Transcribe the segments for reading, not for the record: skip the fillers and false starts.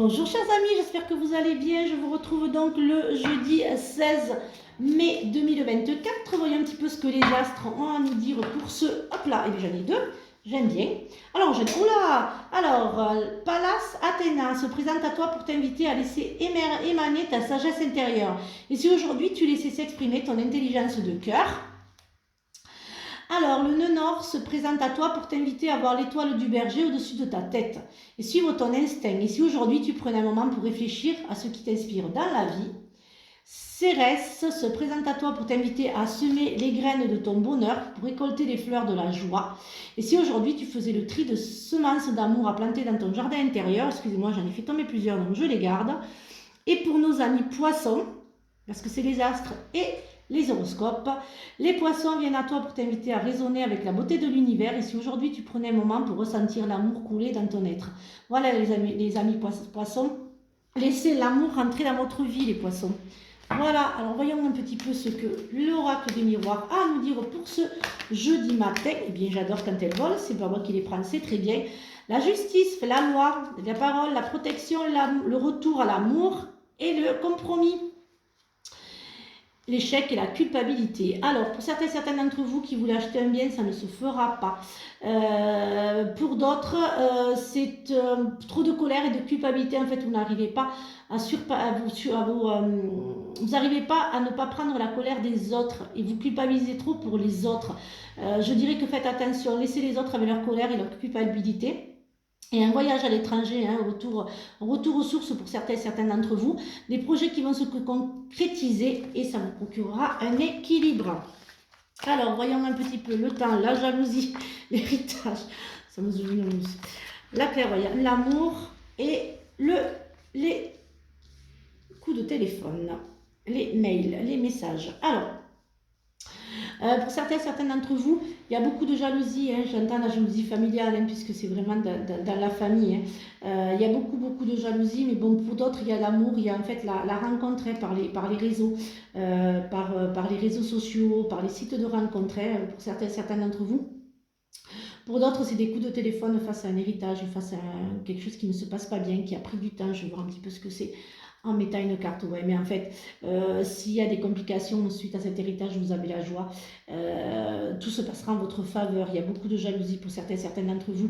Bonjour chers amis, j'espère que vous allez bien. Je vous retrouve donc le jeudi 16 mai 2024. Voyons un petit peu ce que les astres ont à nous dire pour ce... Hop là, et j'en ai deux, j'aime bien. Alors, oula. Alors, Pallas Athéna se présente à toi pour t'inviter à laisser émaner ta sagesse intérieure. Et si aujourd'hui tu laissais s'exprimer ton intelligence de cœur. Alors, le nœud nord se présente à toi pour t'inviter à voir l'étoile du berger au-dessus de ta tête et suivre ton instinct. Et si aujourd'hui tu prenais un moment pour réfléchir à ce qui t'inspire dans la vie, Cérès se présente à toi pour t'inviter à semer les graines de ton bonheur pour récolter les fleurs de la joie. Et si aujourd'hui tu faisais le tri de semences d'amour à planter dans ton jardin intérieur, excusez-moi, j'en ai fait tomber plusieurs, donc je les garde. Et pour nos amis poissons, parce que c'est les astres et les horoscopes. Les poissons viennent à toi pour t'inviter à raisonner avec la beauté de l'univers. Et si aujourd'hui tu prenais un moment pour ressentir l'amour couler dans ton être. Voilà les amis poissons. Laissez l'amour rentrer dans votre vie les poissons. Voilà, alors voyons un petit peu ce que l'oracle des miroirs a à nous dire pour ce jeudi matin. Eh bien j'adore quand elle vole, c'est pas moi qui les prends, c'est très bien. La justice, la loi, la parole, la protection, le retour à l'amour et le compromis. L'échec et la culpabilité. Alors, pour certains d'entre vous qui voulaient acheter un bien, ça ne se fera pas. Pour d'autres, c'est trop de colère et de culpabilité. En fait, vous n'arrivez pas vous n'arrivez pas à ne pas prendre la colère des autres et vous culpabilisez trop pour les autres. Je dirais que faites attention, laissez les autres avec leur colère et leur culpabilité. Et un voyage à l'étranger, retour aux sources pour certains d'entre vous, des projets qui vont se concrétiser et ça vous procurera un équilibre. Alors, voyons un petit peu le temps, la jalousie, l'héritage, ça me souvient la clairvoyance, l'amour et les coups de téléphone, les mails, les messages. Alors, pour certains d'entre vous, il y a beaucoup de jalousie, j'entends la jalousie familiale, puisque c'est vraiment dans la famille. Il y a beaucoup de jalousie, mais bon, pour d'autres, il y a l'amour, il y a en fait la rencontre par les réseaux, par les réseaux sociaux, par les sites de rencontres, pour certains d'entre vous. Pour d'autres, c'est des coups de téléphone face à un héritage, face à quelque chose qui ne se passe pas bien, qui a pris du temps. Je vais voir un petit peu ce que c'est en mettant une carte. Ouais, mais en fait, s'il y a des complications suite à cet héritage, vous avez la joie. Tout se passera en votre faveur. Il y a beaucoup de jalousie pour certains d'entre vous.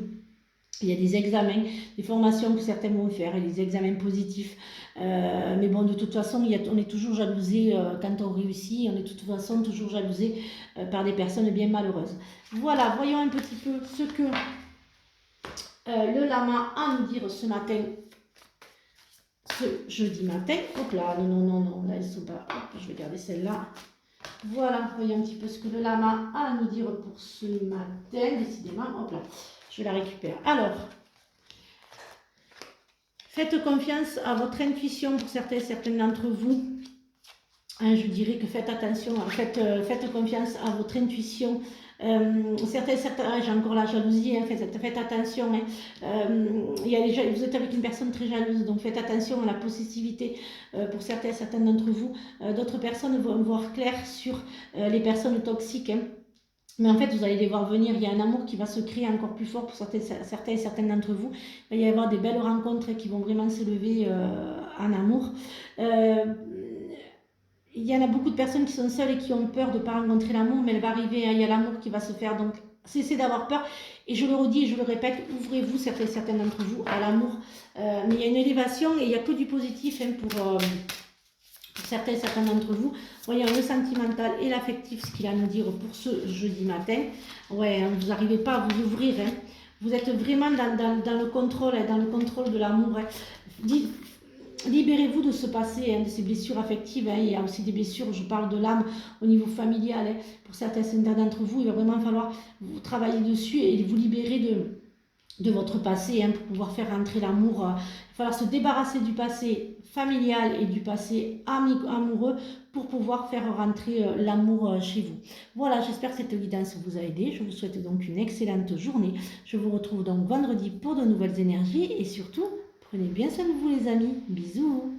Il y a des examens, des formations que certains vont faire et des examens positifs. Mais bon, de toute façon, on est toujours jalousé quand on réussit. On est de toute façon toujours jalousé par des personnes bien malheureuses. Voilà, voyons un petit peu ce que le lama a à nous dire ce matin, ce jeudi matin. Hop là, non, là, elles sont pas... Hop, je vais garder celle-là. Voilà, voyons un petit peu ce que le lama a à nous dire pour ce matin, décidément. Hop là. Je la récupère. Alors, faites confiance à votre intuition pour certains d'entre vous. Je dirais que faites attention, faites confiance à votre intuition. J'ai encore la jalousie, faites attention. Vous êtes avec une personne très jalouse, donc faites attention à la possessivité pour certains d'entre vous. D'autres personnes vont voir clair sur les personnes toxiques. Mais en fait, vous allez les voir venir. Il y a un amour qui va se créer encore plus fort pour certains d'entre vous. Il va y avoir des belles rencontres qui vont vraiment s'élever en amour. Il y en a beaucoup de personnes qui sont seules et qui ont peur de ne pas rencontrer l'amour, mais elle va arriver, il y a l'amour qui va se faire. Donc, cessez d'avoir peur. Et je le redis et je le répète, ouvrez-vous, certains d'entre vous, à l'amour. Mais il y a une élévation et il n'y a que du positif pour certains d'entre vous. Voyons le sentimental et l'affectif, ce qu'il a à nous dire pour ce jeudi matin. Ouais, vous n'arrivez pas à vous ouvrir. Vous êtes vraiment dans le contrôle de l'amour. Libérez-vous de ce passé, de ces blessures affectives. Il y a aussi des blessures, je parle de l'âme au niveau familial. Pour certains d'entre vous, il va vraiment falloir vous travailler dessus et vous libérer de votre passé pour pouvoir faire rentrer l'amour. Il va falloir se débarrasser du passé familial et du passé amoureux pour pouvoir faire rentrer l'amour chez vous. Voilà, j'espère que cette guidance vous a aidé. Je vous souhaite donc une excellente journée. Je vous retrouve donc vendredi pour de nouvelles énergies et surtout, prenez bien soin de vous les amis. Bisous.